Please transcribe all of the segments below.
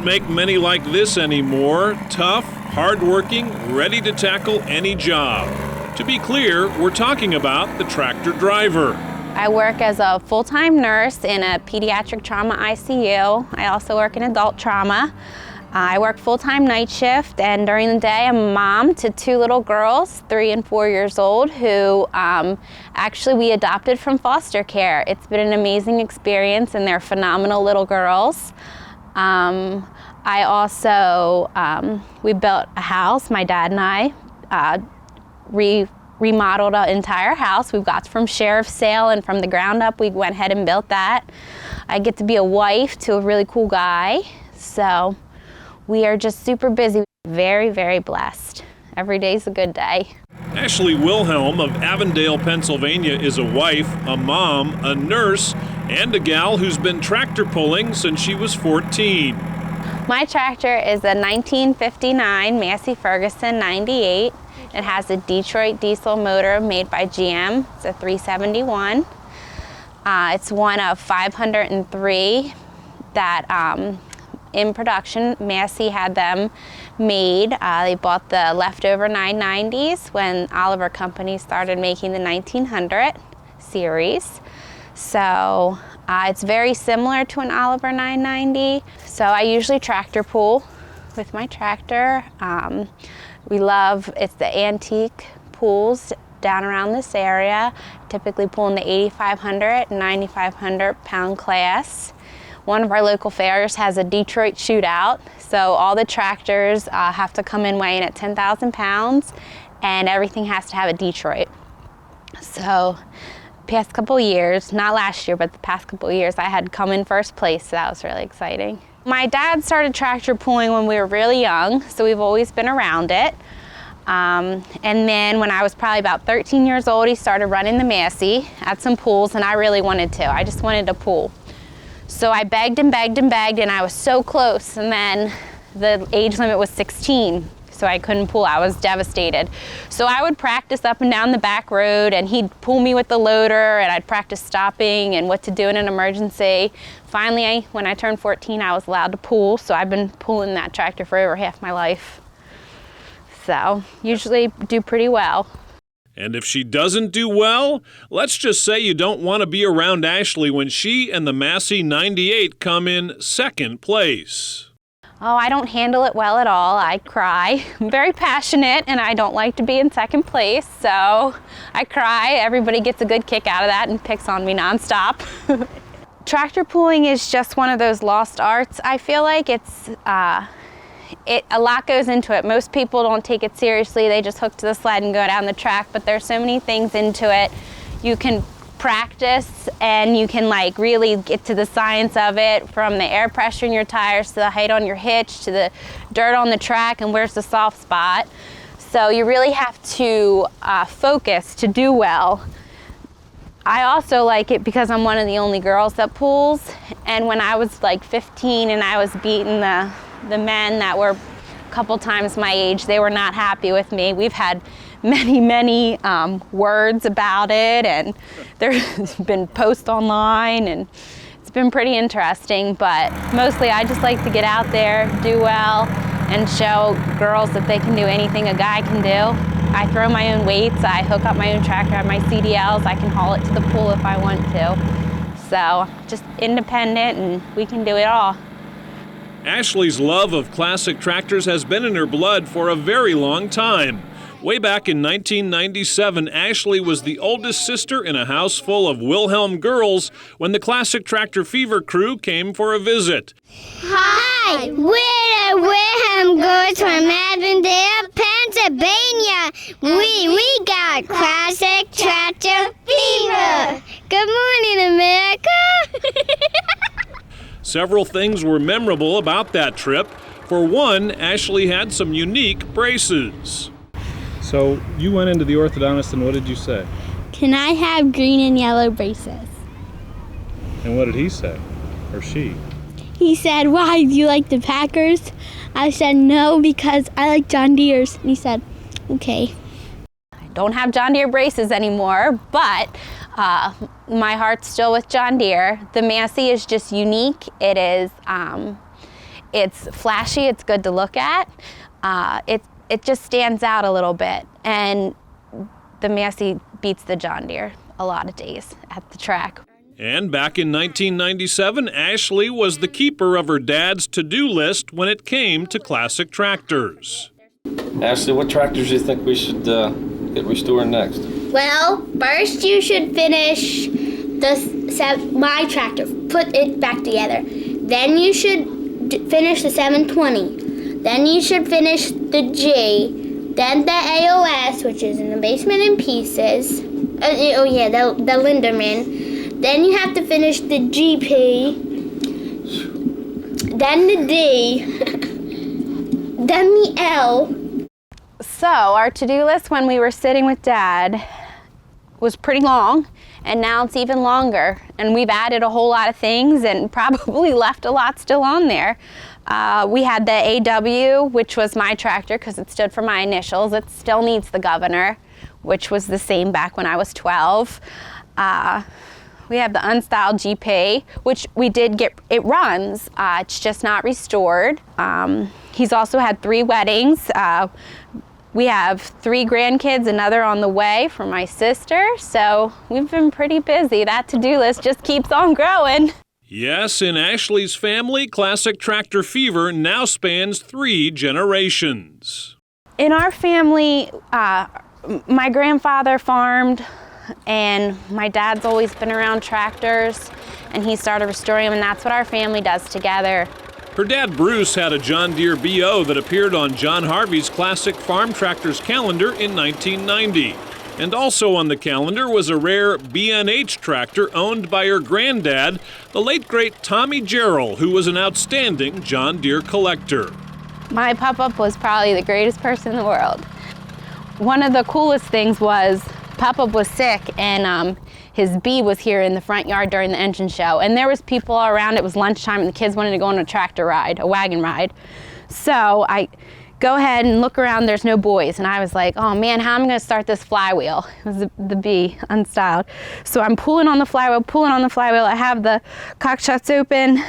make many like this anymore. Tough, hardworking, ready to tackle any job. To be clear, we're talking about the tractor driver. I work as a full-time nurse in a pediatric trauma ICU. I also work in adult trauma. I work full-time night shift, and during the day I'm a mom to two little girls, 3 and 4 years old, who actually we adopted from foster care. It's been an amazing experience, and they're phenomenal little girls. I also, we built a house, my dad and I remodeled an entire house. We got from sheriff's sale, and from the ground up we went ahead and built that. I get to be a wife to a really cool guy, so we are just super busy. Very, very blessed. Every day's a good day. Ashley Wilhelm of Avondale, Pennsylvania is a wife, a mom, a nurse, and a gal who's been tractor pulling since she was 14. My tractor is a 1959 Massey Ferguson 98. It has a Detroit diesel motor made by GM. It's a 371. It's one of 503 that in production. Massey had them made. They bought the leftover 990s when Oliver Company started making the 1900 series. So it's very similar to an Oliver 990. So I usually tractor pull with my tractor. It's the antique pools down around this area. Typically pull in the 8,500 and 9,500 pound class. One of our local fairs has a Detroit shootout, so all the tractors have to come in weighing at 10,000 pounds, and everything has to have a Detroit. So past couple years, not last year, but the past couple years, I had come in first place, so that was really exciting. My dad started tractor pulling when we were really young, so we've always been around it. And then when I was probably about 13 years old, he started running the Massey at some pools, and I really wanted to. I just wanted to pool. So I begged and begged and begged, and I was so close, and then the age limit was 16, so I couldn't pool. I was devastated. So I would practice up and down the back road, and he'd pull me with the loader, and I'd practice stopping and what to do in an emergency. Finally, when I turned 14, I was allowed to pool, so I've been pulling that tractor for over half my life. So usually do pretty well. And if she doesn't do well, let's just say you don't want to be around Ashley when she and the Massey 98 come in second place. Oh, I don't handle it well at all. I cry. I'm very passionate, and I don't like to be in second place, so I cry. Everybody gets a good kick out of that and picks on me nonstop. Tractor pulling is just one of those lost arts. I feel like a lot goes into it. Most people don't take it seriously. They just hook to the sled and go down the track, but there's so many things into it. You can practice, and you can really get to the science of it, from the air pressure in your tires to the height on your hitch to the dirt on the track and where's the soft spot. So you really have to focus to do well. I also like it because I'm one of the only girls that pools, and when I was 15 and I was beating the men that were a couple times my age, they were not happy with me. We've had many words about it, and there's been posts online, and it's been pretty interesting, but mostly I just like to get out there, do well, and show girls that they can do anything a guy can do. I throw my own weights, I hook up my own tractor, I have my CDLs, I can haul it to the pool if I want to. So just independent, and we can do it all. Ashley's love of classic tractors has been in her blood for a very long time. Way back in 1997, Ashley was the oldest sister in a house full of Wilhelm girls when the Classic Tractor Fever crew came for a visit. Hi, we're the Wilhelm girls from Avondale, Pennsylvania. We got Classic Tractor Fever. Good morning, America. Several things were memorable about that trip. For one, Ashley had some unique braces. So you went into the orthodontist, and what did you say? Can I have green and yellow braces? And what did he say, or she? He said, why, do you like the Packers? I said, no, because I like John Deere's. And he said, okay. I don't have John Deere braces anymore, but my heart's still with John Deere. The Massey is just unique. It is, It's flashy, it's good to look at. It just stands out a little bit, and the Massey beats the John Deere a lot of days at the track. And back in 1997, Ashley was the keeper of her dad's to-do list when it came to classic tractors. Ashley, what tractors do you think we should get restored next? Well, first you should finish my tractor, put it back together. Then you should finish the 720. Then you should finish the G. Then the AOS, which is in the basement in pieces. The Linderman. Then you have to finish the GP. Then the D. Then the L. So our to-do list when we were sitting with Dad was pretty long, and now it's even longer. And we've added a whole lot of things and probably left a lot still on there. We had the AW, which was my tractor because it stood for my initials. It still needs the governor, which was the same back when I was 12. We have the unstyled GP, which we did get, it runs, it's just not restored. He's also had 3 weddings. We have 3 grandkids, another on the way for my sister, so we've been pretty busy. That to-do list just keeps on growing. Yes, in Ashley's family, classic tractor fever now spans 3 generations. In our family, my grandfather farmed, and my dad's always been around tractors, and he started restoring them, and that's what our family does together. Her dad Bruce had a John Deere BO that appeared on John Harvey's classic farm tractors calendar in 1990. And also on the calendar was a rare B&H tractor owned by her granddad, the late great Tommy Gerald, who was an outstanding John Deere collector. My pop-up was probably the greatest person in the world. One of the coolest things was Pop-up was sick, and his B was here in the front yard during the engine show, and there was people all around. It was lunchtime, and the kids wanted to go on a tractor ride, a wagon ride. So I go ahead and look around, there's no boys, and I was like, oh man, how am I gonna start this flywheel? It was the B, unstyled. So I'm pulling on the flywheel, I have the cock shuts open,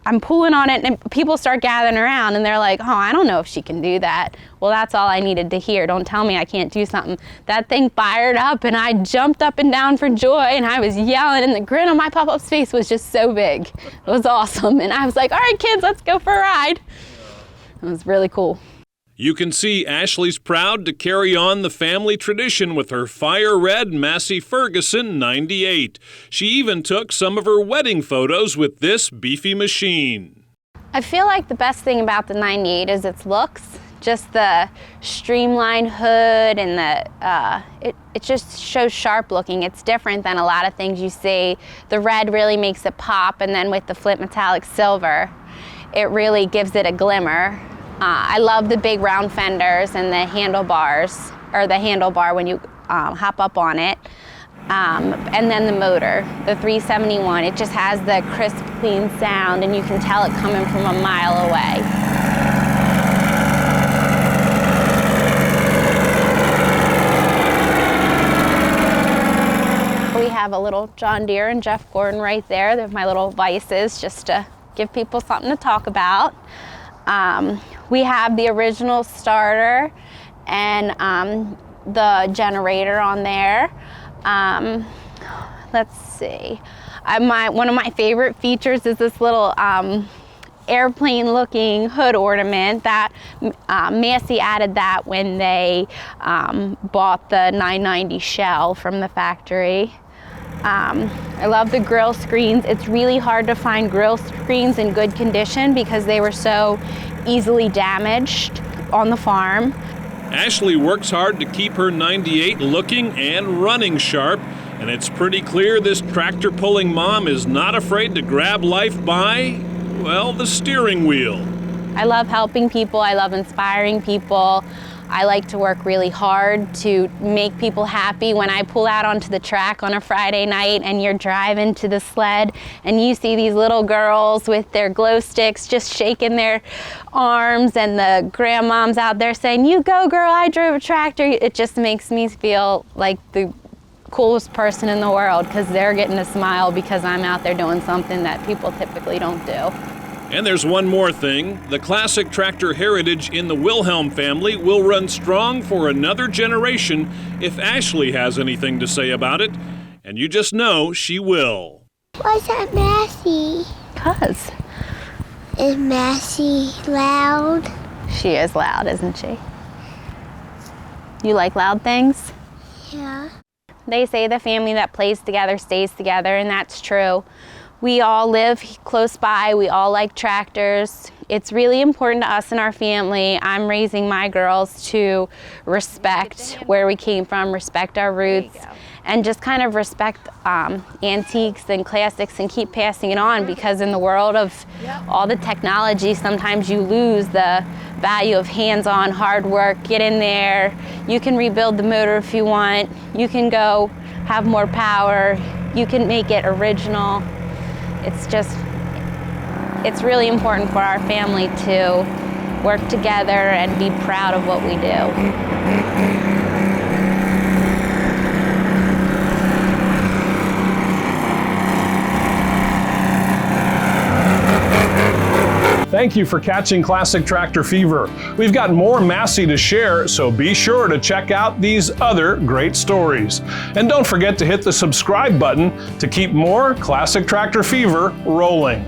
I'm pulling on it, and people start gathering around, and they're like, oh, I don't know if she can do that. Well, that's all I needed to hear. Don't tell me I can't do something. That thing fired up, and I jumped up and down for joy, and I was yelling, and the grin on my pop-up's face was just so big. It was awesome, and I was like, all right, kids, let's go for a ride. It was really cool. You can see Ashley's proud to carry on the family tradition with her fire red Massey Ferguson 98. She even took some of her wedding photos with this beefy machine. I feel like the best thing about the 98 is its looks. Just the streamlined hood and it just shows sharp looking. It's different than a lot of things you see. The red really makes it pop, and then with the flip metallic silver, it really gives it a glimmer. I love the big round fenders and the handlebars, or the handlebar when you hop up on it. And then the motor, the 371, it just has the crisp, clean sound, and you can tell it coming from a mile away. We have a little John Deere and Jeff Gordon right there. They're my little vices, just to give people something to talk about. We have the original starter and the generator on there. Let's see. One of my favorite features is this little airplane looking hood ornament that Massey added that when they bought the 990 shell from the factory. I love the grill screens. It's really hard to find grill screens in good condition because they were so easily damaged on the farm. Ashley works hard to keep her 98 looking and running sharp, and it's pretty clear this tractor-pulling mom is not afraid to grab life by, well, the steering wheel. I love helping people. I love inspiring people. I like to work really hard to make people happy. When I pull out onto the track on a Friday night and you're driving to the sled and you see these little girls with their glow sticks just shaking their arms, and the grandmoms out there saying, "You go girl, I drove a tractor," it just makes me feel like the coolest person in the world, because they're getting a smile because I'm out there doing something that people typically don't do. And there's one more thing. The classic tractor heritage in the Wilhelm family will run strong for another generation if Ashley has anything to say about it. And you just know she will. Why's that Massey? 'Cause Is Massey loud? she is loud, isn't she? You like loud things? Yeah. They say the family that plays together stays together, and that's true. We all live close by. We all like tractors. It's really important to us and our family. I'm raising my girls to respect where we came from, respect our roots, and just kind of respect antiques and classics and keep passing it on, because in the world of all the technology, sometimes you lose the value of hands-on hard work. Get in there. You can rebuild the motor if you want. You can go have more power. You can make it original. It's really important for our family to work together and be proud of what we do. Thank you for catching Classic Tractor Fever. We've got more Massey to share, so be sure to check out these other great stories. And don't forget to hit the subscribe button to keep more Classic Tractor Fever rolling.